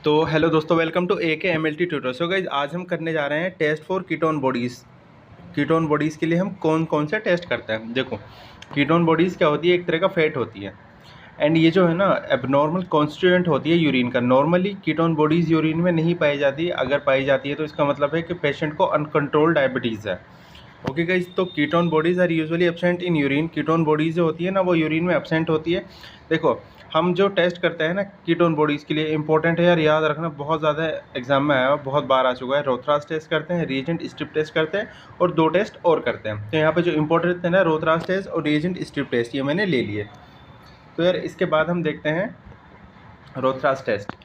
तो हेलो दोस्तों, welcome to A K M L T tutor. So guys, आज हम करने जा रहे हैं test for ketone bodies. Ketone bodies के लिए हम कौन कौन से टेस्ट करते हैं। देखो, कीटोन बॉडीज़ क्या होती है, एक तरह का फैट होती है एंड ये जो है ना एबनॉर्मल कॉन्स्टिट्यूएंट होती है यूरिन का। नॉर्मली कीटोन बॉडीज़ यूरिन में नहीं पाई जाती, अगर पाई जाती है तो इसका मतलब है कि पेशेंट को अनकंट्रोल डायबिटीज़ है। ओके गाइज, तो ketone bodies are usually absent in urine. Ketone bodies जो होती है ना वो यूरिन में एब्सेंट होती है। देखो, हम जो टेस्ट करते हैं ना कीटोन बॉडीज़ के लिए, इंपॉर्टेंट है यार, याद रखना, बहुत ज़्यादा एग्जाम में आया हुआ, बहुत बार आ चुका है। रोथरास टेस्ट करते हैं, रिएजेंट स्ट्रिप टेस्ट करते हैं और दो टेस्ट और करते हैं। तो यहाँ पे जो इंपॉर्टेंट है ना, रोथरास टेस्ट और रिएजेंट स्ट्रिप टेस्ट, ये मैंने ले लिए। तो यार इसके बाद हम देखते हैं रोथरास टेस्ट।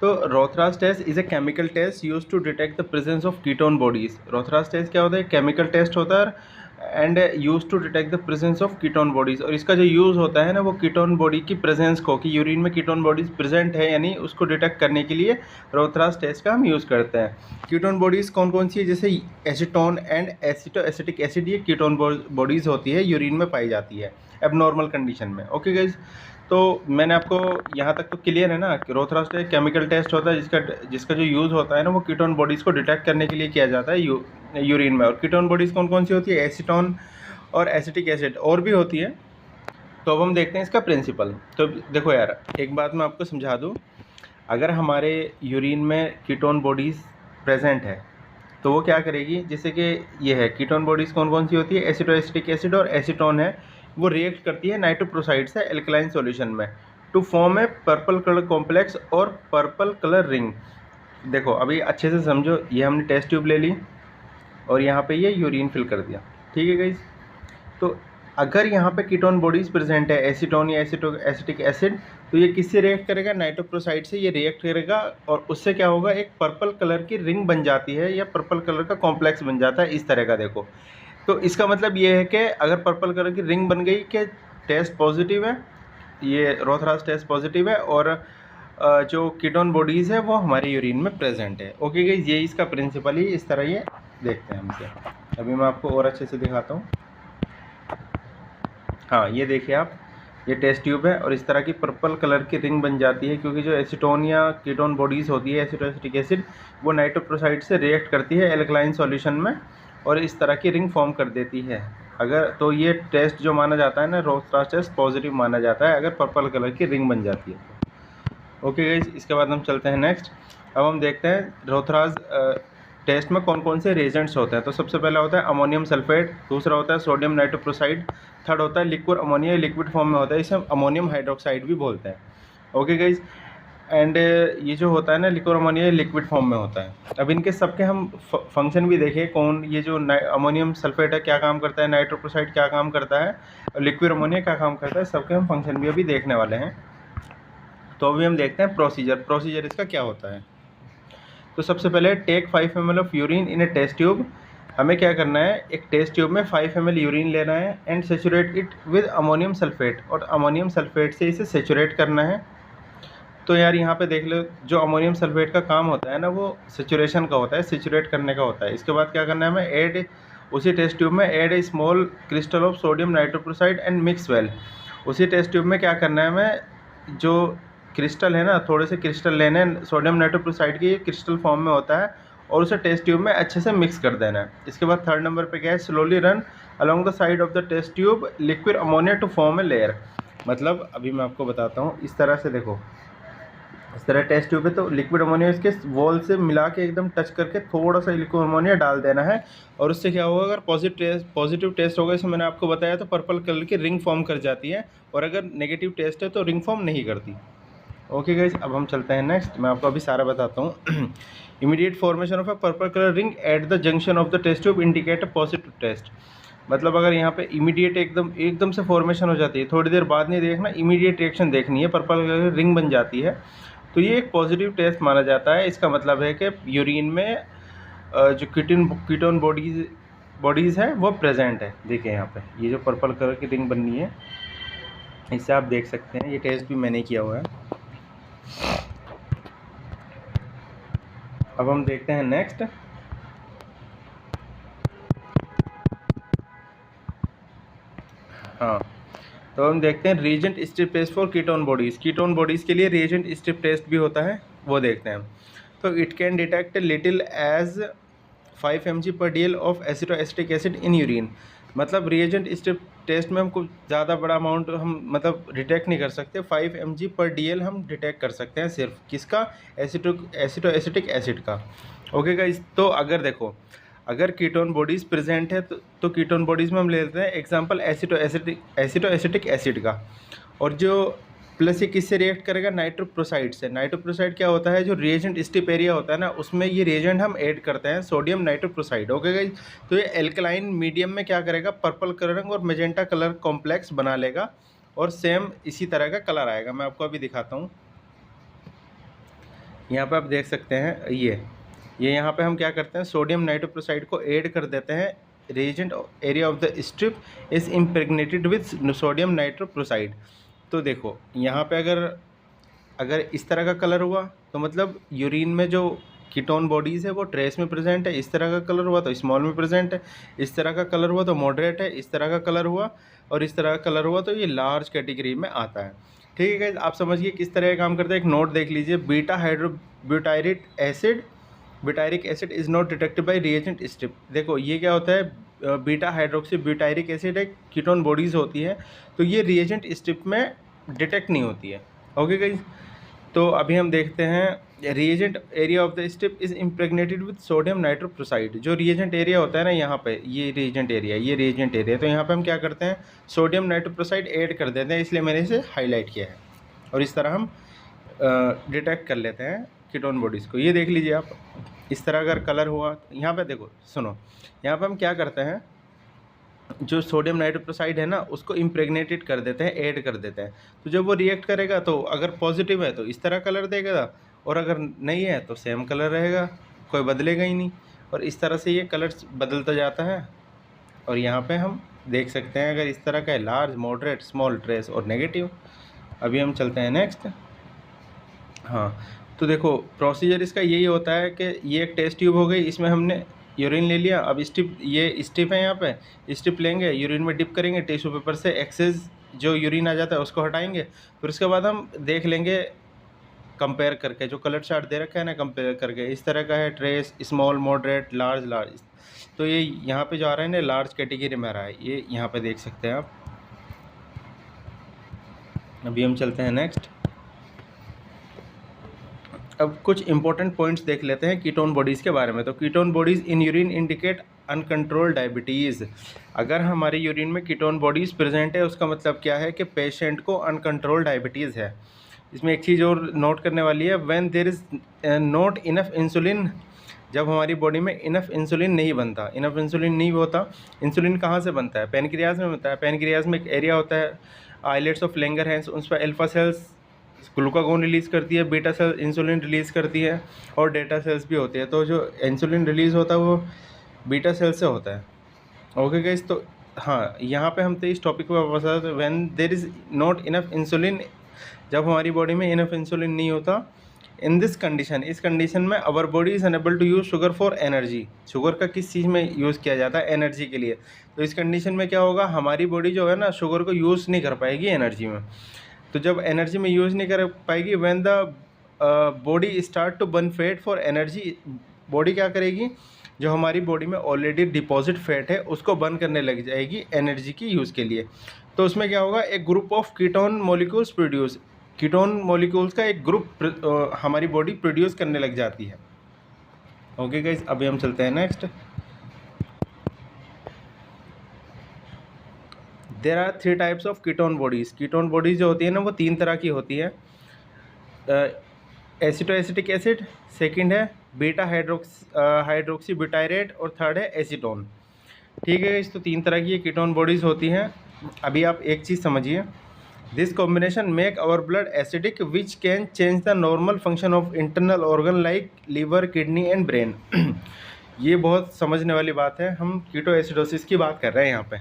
तो Rothera's test is a chemical test used to detect the presence of ketone bodies. Rothera's test क्या होता है, केमिकल टेस्ट होता है and used to detect the presence of ketone bodies. और इसका जो यूज़ होता है ना वो कीटोन बॉडी की प्रेजेंस को, कि यूरिन में कीटोन बॉडीज़ प्रेजेंट है यानी उसको डिटेक्ट करने के लिए रोथरास टेस्ट का हम यूज़ करते हैं। कीटोन बॉडीज़ कौन कौन सी है, जैसे एसीटोन एंड एसिटिक एसिड, ये कीटोन बॉडीज़ होती है, यूरिन में पाई जाती है एबनॉर्मल कंडीशन में। ओके गाइज, तो मैंने आपको यहाँ तक तो क्लियर है ना कि रोथरास टेस्ट केमिकल टेस्ट होता है जिसका जो यूज़ होता है ना वो कीटोन बॉडीज़ को डिटेक्ट करने के लिए किया जाता है यूरिन में। और कीटोन बॉडीज़ कौन कौन सी होती है, एसीटोन और एसिटिक एसिड, और भी होती है। तो अब हम देखते हैं इसका प्रिंसिपल। तो देखो यार, एक बात मैं आपको समझा दूँ, अगर हमारे यूरिन में कीटोन बॉडीज़ प्रेजेंट है तो वो क्या करेगी, जैसे कि ये है कीटोन बॉडीज़ कौन कौन सी होती है, एसिटोएसिटिक एसिड और एसीटोन है, वो रिएक्ट करती है नाइट्रोप्रोसाइड से एल्कलाइन सॉल्यूशन में to form a purple colour complex और पर्पल कलर रिंग। देखो अभी अच्छे से समझो, ये हमने टेस्ट ट्यूब ले ली और यहाँ पे ये यूरिन फिल कर दिया, ठीक है गाइस। तो अगर यहाँ पे कीटोन बॉडीज़ प्रेजेंट है, एसीटोन या एसिटिक एसिड, तो ये किससे रिएक्ट करेगा, नाइट्रोप्रोसाइड से ये रिएक्ट करेगा और उससे क्या होगा, एक पर्पल कलर की रिंग बन जाती है या पर्पल कलर का कॉम्प्लेक्स बन जाता है इस तरह का। देखो, तो इसका मतलब ये है कि अगर पर्पल कलर की रिंग बन गई कि टेस्ट पॉजिटिव है, ये रोथरास टेस्ट पॉजिटिव है और जो कीटोन बॉडीज़ है वो हमारे यूरिन में प्रेजेंट है। ओके गाइस, ये इसका प्रिंसिपल ही इस तरह ये देखते हैं हम इसे। अभी मैं आपको और अच्छे से दिखाता हूँ। हाँ, ये देखिए आप, ये टेस्ट ट्यूब है और इस तरह की पर्पल कलर की रिंग बन जाती है क्योंकि जो एसीटोन या कीटोन बॉडीज़ होती है, एसिटोएसिटिक एसिड, वो नाइट्रोप्रोसाइड से रिएक्ट करती है एल्कलाइन सॉल्यूशन में और इस तरह की रिंग फॉर्म कर देती है। अगर तो ये टेस्ट जो माना जाता है ना, रोथरास टेस्ट पॉजिटिव माना जाता है अगर पर्पल कलर की रिंग बन जाती है। ओके गाइस, इसके बाद हम चलते हैं नेक्स्ट। अब हम देखते हैं रोथरास टेस्ट में कौन कौन से रिएजेंट्स होते हैं। तो सबसे पहला होता है अमोनियम सल्फेट, दूसरा होता है सोडियम नाइट्रोप्रोसाइड, थर्ड होता है लिक्विड अमोनिया, लिक्विड फॉर्म में होता है, इसे हम अमोनियम हाइड्रोक्साइड भी बोलते हैं। ओके गाइज, एंड ये जो होता है ना लिक्विड अमोनिया, लिक्विड फॉर्म में होता है। अब इनके सबके हम फंक्शन भी देखें, कौन ये जो अमोनियम सल्फेट है क्या काम करता है, नाइट्रोप्रोसाइड क्या काम करता है और लिक्विड अमोनिया क्या काम करता है, सबके हम फंक्शन भी अभी देखने वाले हैं। तो अभी हम देखते हैं प्रोसीजर इसका क्या होता है। तो सबसे पहले take 5 ml of urine in a test tube. हमें क्या करना है, एक टेस्ट ट्यूब में 5 ml यूरिन लेना है and saturate it with ammonium sulphate, और अमोनियम सल्फेट से इसे सेचुरेट करना है। तो यार यहाँ पे देख लो, जो अमोनियम सल्फेट का काम होता है ना वो सेचुरेशन का होता है, सेचुरेट करने का होता है। इसके बाद क्या करना है हमें, ऐड उसी टेस्ट ट्यूब में add a small crystal of sodium nitrochloride and mix well. उसी टेस्ट ट्यूब में क्या करना है हमें, जो क्रिस्टल है ना, थोड़े से क्रिस्टल लेने हैं सोडियम नाइट्रोक्लोराइड की, क्रिस्टल फॉर्म में होता है, और उसे टेस्ट ट्यूब में अच्छे से मिक्स कर देना है। इसके बाद थर्ड नंबर पे क्या है, slowly run along the side of the test tube liquid ammonia to form a layer. मतलब अभी मैं आपको बताता हूँ, इस तरह से देखो, इस तरह टेस्ट ट्यूब है तो लिक्विड अमोनिया इसके वॉल से मिला के एकदम टच करके थोड़ा सा लिक्विड अमोनिया डाल देना है, और उससे क्या होगा, अगर पॉजिटिव टेस्ट होगा, इसमें मैंने आपको बताया तो पर्पल कलर की रिंग फॉर्म कर जाती है, और अगर नेगेटिव टेस्ट है तो रिंग फॉर्म नहीं करती। ओके गाइज, अब हम चलते हैं नेक्स्ट। मैं आपको अभी सारा बताता हूँ। Immediate formation of a purple colour ring at the junction of the test tube indicate a positive test. मतलब अगर यहाँ पे इमीडिएट एकदम से फॉर्मेशन हो जाती है, थोड़ी देर बाद नहीं देखना, इमीडिएट रिएक्शन देखनी है, पर्पल कलर की रिंग बन जाती है, तो ये एक पॉजिटिव टेस्ट माना जाता है। इसका मतलब है कि यूरिन में जो कीटोन बॉडीज़ है वो प्रेजेंट है। देखिए यहाँ पे ये जो पर्पल कलर की रिंग बननी है, इससे आप देख सकते हैं, ये टेस्ट भी मैंने किया हुआ है। अब हम देखते हैं नेक्स्ट। हाँ, तो हम देखते हैं reagent strip test for ketone bodies. Ketone bodies के लिए रिएजेंट स्ट्रिप टेस्ट भी होता है। वो देखते हैं। तो it can detect little as 5 mg/dl of acetoacetic acid in urine. मतलब रिएजेंट स्ट्रिप टेस्ट में हमको ज़्यादा बड़ा अमाउंट हम मतलब डिटेक्ट नहीं कर सकते, 5 mg/dl हम डिटेक्ट कर सकते हैं सिर्फ किसका, एसिटोएसिटिक एसिड का। ओके गाइस, तो अगर देखो अगर कीटोन बॉडीज़ प्रेजेंट है तो कीटोन बॉडीज़ में हम ले लेते हैं एग्जांपल एसिटोएसिटिक एसिड का, और जो प्लस ये किससे रिएक्ट करेगा, नाइट्रोप्रोसाइड से। नाइट्रोप्रोसाइड क्या होता है, जो रिएजेंट स्टिप एरिया होता है ना, उसमें ये रिएजेंट हम ऐड करते हैं सोडियम नाइट्रोप्रोसाइड। ओके गाइस, तो ये एल्कलाइन मीडियम में क्या करेगा, पर्पल कलर और मेजेंटा कलर कॉम्प्लेक्स बना लेगा और सेम इसी तरह का कलर आएगा। मैं आपको अभी दिखाता हूँ, यहाँ पे आप देख सकते हैं ये यहाँ पे हम क्या करते हैं, सोडियम नाइट्रोप्रोसाइड को ऐड कर देते हैं। Reagent area of the strip is impregnated with sodium nitroprusside. तो देखो यहाँ पे अगर इस तरह का कलर हुआ तो मतलब यूरिन में जो कीटोन बॉडीज़ है वो ट्रेस में प्रेजेंट है। इस तरह का कलर हुआ तो स्मॉल में प्रेजेंट है। इस तरह का कलर हुआ तो मॉडरेट है। इस तरह का कलर हुआ और इस तरह का कलर हुआ तो ये लार्ज कैटेगरी में आता है। ठीक है गाइस, आप समझिए किस तरह का काम करता है। एक नोट देख लीजिए, beta butyric acid is not detected by reagent strip. देखो ये क्या होता है, बीटा हाइड्रोक्सी ब्यूटायरिक एसिड एक कीटोन बॉडीज़ होती है, तो ये रिएजेंट स्ट्रिप में डिटेक्ट नहीं होती है। ओके गाइस, तो अभी हम देखते हैं reagent area of the strip is impregnated with sodium nitroprusside. जो रिएजेंट एरिया होता है ना, यहाँ पे ये रिएजेंट एरिया, तो यहाँ पे हम क्या करते हैं, सोडियम नाइट्रोप्रोसाइड ऐड कर देते हैं, इसलिए मैंने इसे हाईलाइट किया है। और इस तरह हम डिटेक्ट कर लेते हैं कीटोन बॉडीज़ को। ये देख लीजिए आप, इस तरह अगर कलर हुआ, यहाँ पे देखो सुनो, यहाँ पे हम क्या करते हैं, जो सोडियम नाइट्रोप्रोसाइड है ना उसको इम्प्रेग्नेटेड कर देते हैं, ऐड कर देते हैं। तो जब वो रिएक्ट करेगा तो अगर पॉजिटिव है तो इस तरह कलर देगा, और अगर नहीं है तो सेम कलर रहेगा, कोई बदलेगा ही नहीं। और इस तरह से ये कलर्स बदलता जाता है। और यहाँ पे हम देख सकते हैं अगर इस तरह का है, लार्ज, मॉडरेट, स्मॉल, ट्रेस और नेगेटिव। अभी हम चलते हैं नेक्स्ट। हाँ, तो देखो प्रोसीजर इसका यही होता है कि ये एक टेस्ट ट्यूब हो गई, इसमें हमने यूरिन ले लिया। अब ये स्टिप है, यहाँ पे स्टिप लेंगे, यूरिन में डिप करेंगे, टिश्यू पेपर से एक्सेस जो यूरिन आ जाता है उसको हटाएंगे। फिर उसके बाद हम देख लेंगे कंपेयर करके, जो कलर चार्ट दे रखा है ना, कंपेयर करके इस तरह का है, ट्रेस, स्मॉल, मॉडरेट, लार्ज। तो ये यहाँ पे जो आ रहा है ना, लार्ज कैटेगरी में आ रहा है, ये यहाँ पे देख सकते हैं आप। अभी हम चलते हैं नेक्स्ट। अब कुछ इंपॉर्टेंट पॉइंट्स देख लेते हैं कीटोन बॉडीज़ के बारे में। तो ketone bodies in urine indicate uncontrol diabetes. अगर हमारे यूरिन में कीटोन बॉडीज़ प्रेजेंट है, उसका मतलब क्या है कि पेशेंट को अनकंट्रोल डायबिटीज़ है। इसमें एक चीज़ और नोट करने वाली है, when there is not enough insulin. जब हमारी बॉडी में इनफ इंसुलिन नहीं बनता, इनफ इंसुलिन नहीं होता। इंसुलिन कहाँ से बनता है, पैनक्रियाज में बनता है। पैनक्रियाज में एक एरिया होता है, आइलेट्स ऑफ लैंगरहैंस, उस पर अल्फा सेल्स ग्लूकागोन रिलीज़ करती है, बीटा सेल इंसुलिन रिलीज़ करती है, और डेटा सेल्स भी होती है। तो जो इंसुलिन रिलीज़ होता है वो बीटा सेल से होता है। ओके गाइस, तो हाँ, यहाँ पे हम तो इस टॉपिक पर वापस आते हैं। When there is not enough insulin, जब हमारी बॉडी में इनफ इंसुलिन नहीं होता, इन दिस कंडीशन, इस कंडीशन में our body is unable to use sugar for energy. Sugar का किस चीज़ में यूज़ किया जाता है, एनर्जी के लिए। तो इस कंडीशन में क्या होगा, हमारी बॉडी जो है ना शुगर को यूज़ नहीं कर पाएगी एनर्जी में। तो जब एनर्जी में यूज़ नहीं कर पाएगी, when the body start to burn fat for energy, body क्या करेगी, जो हमारी बॉडी में ऑलरेडी डिपॉजिट फैट है उसको बर्न करने लग जाएगी एनर्जी की यूज़ के लिए। तो उसमें क्या होगा, एक group of ketone molecules produce, ketone molecules का एक ग्रुप हमारी बॉडी प्रोड्यूस करने लग जाती है। ओके गाइस, अभी हम चलते हैं next. There are 3 types of ketone bodies. Ketone bodies जो होती है ना वो 3 तरह की होती है। एसिटोएसिटिक एसिड, सेकंड है बीटा हाइड्रोक्सी ब्यूटायरेट, और थर्ड है एसीटोन। ठीक है, इस तो 3 तरह की ये कीटोन बॉडीज़ होती हैं। अभी आप एक चीज़ समझिए, this combination make our blood acidic which can change the normal function of internal organ like liver, kidney and brain. ये बहुत समझने वाली बात है। हम कीटोएसिडोसिस की बात कर रहे हैं यहाँ पे।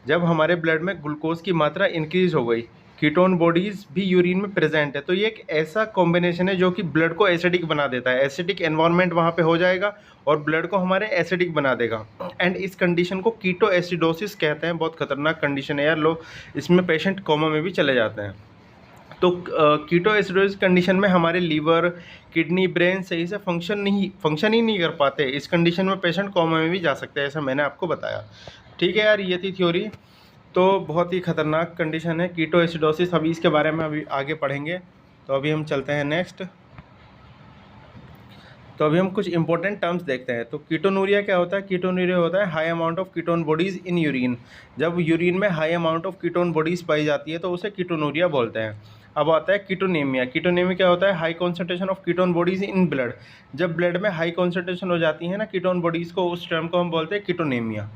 जब हमारे ब्लड में ग्लूकोज की मात्रा इंक्रीज हो गई, कीटोन बॉडीज़ भी यूरिन में प्रेजेंट है, तो ये एक ऐसा कॉम्बिनेशन है जो कि ब्लड को एसिडिक बना देता है। एसिडिक एनवायरनमेंट वहाँ पे हो जाएगा और ब्लड को हमारे एसिडिक बना देगा। एंड इस कंडीशन को कीटोएसिडोसिस कहते हैं। बहुत खतरनाक कंडीशन है यार, लोग इसमें पेशेंट कोमा में भी चले जाते हैं। तो कीटोएसिडोसिस कंडीशन में हमारे लीवर, किडनी, ब्रेन सही से फंक्शन ही नहीं कर पाते। इस कंडीशन में पेशेंट कोमा में भी जा सकते हैं, ऐसा मैंने आपको बताया। ठीक है यार, ये थी थ्योरी। तो बहुत ही ख़तरनाक कंडीशन है कीटोएसिडोसिस। अभी इसके बारे में अभी आगे पढ़ेंगे। तो अभी हम चलते हैं नेक्स्ट। तो अभी हम कुछ इंपॉर्टेंट टर्म्स देखते हैं। तो कीटोनूरिया क्या होता है? कीटोनूरिया होता है high amount of ketone bodies in urine. जब यूरिन में high amount of ketone bodies पाई जाती है तो उसे कीटोनूरिया बोलते हैं। अब आता है कीटोनेमिया। कीटोनेमिया क्या होता है? High concentration of ketone bodies in blood. जब ब्लड में हाई कॉन्सेंट्रेशन हो जाती है ना कीटोन बॉडीज़ को, उस टर्म को हम बोलते हैं कीटोनेमिया।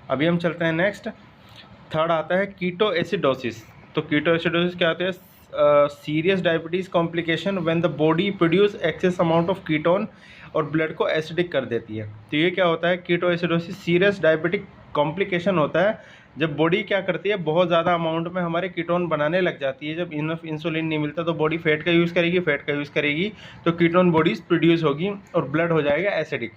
अभी हम चलते हैं नेक्स्ट। थर्ड आता है कीटोएसिडोसिस। तो कीटोएसिडोसिस क्या होता है? Serious diabetes complication when the body produce excess amount of ketone और ब्लड को एसिडिक कर देती है। तो ये क्या होता है? कीटोएसिडोसिस सीरियस डायबिटिक कॉम्प्लिकेशन होता है जब बॉडी क्या करती है, बहुत ज़्यादा अमाउंट में हमारे कीटोन बनाने लग जाती है। जब इनफ इंसुलिन नहीं मिलता तो बॉडी फैट का यूज़ करेगी, तो कीटोन बॉडीज प्रोड्यूस होगी और ब्लड हो जाएगा acidic.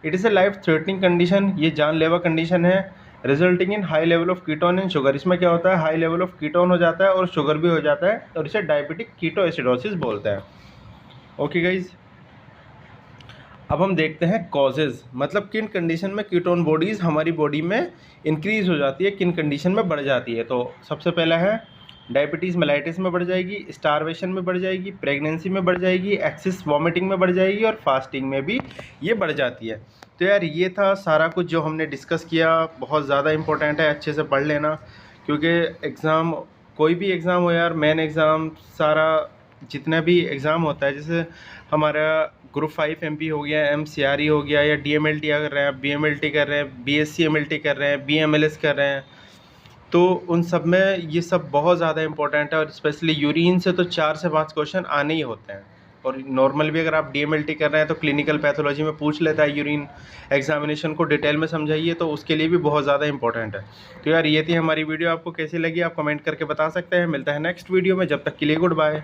It is a life threatening condition, ये जानलेवा कंडीशन है। Resulting in high level of ketone in sugar. इसमें क्या होता है? हाई लेवल ऑफ कीटोन हो जाता है और शुगर भी हो जाता है, और इसे डायबिटिक कीटोएसिडोसिस बोलते हैं। ओके गाइज, अब हम देखते हैं कॉजेज़, मतलब किन कंडीशन में कीटोन बॉडीज़ हमारी बॉडी में इंक्रीज़ हो जाती है, किन कंडीशन में बढ़ जाती है। तो सबसे पहला है डायबिटीज़ मेलाइटिस में बढ़ जाएगी, स्टारवेशन में बढ़ जाएगी, प्रेगनेंसी में बढ़ जाएगी, एक्सेस वॉमिटिंग में बढ़ जाएगी और फास्टिंग में भी ये बढ़ जाती है। तो यार ये था सारा कुछ जो हमने डिस्कस किया। बहुत ज़्यादा इंपॉर्टेंट है, अच्छे से पढ़ लेना, क्योंकि एग्ज़ाम, कोई भी एग्ज़ाम हो यार, मेन एग्ज़ाम, सारा जितना भी एग्ज़ाम होता है, जैसे हमारा ग्रुप 5 MP हो गया, MCRE हो गया, या DMLT कर रहे हैं, BMLT कर रहे हैं, BSc MLT कर रहे हैं, BMLS कर रहे हैं, तो उन सब में ये सब बहुत ज़्यादा इंपॉर्टेंट है। और स्पेशली यूरिन से तो 4 से 5 क्वेश्चन आने ही होते हैं। और नॉर्मल भी अगर आप DMLT कर रहे हैं तो क्लिनिकल पैथोलॉजी में पूछ लेता है यूरिन एग्जामिनेशन को डिटेल में समझाइए, तो उसके लिए भी बहुत ज़्यादा इंपॉर्टेंट है। तो यार ये थी हमारी वीडियो, आपको कैसी लगी आप कमेंट करके बता सकते हैं। मिलता है नेक्स्ट वीडियो में, जब तक के लिए गुड बाय।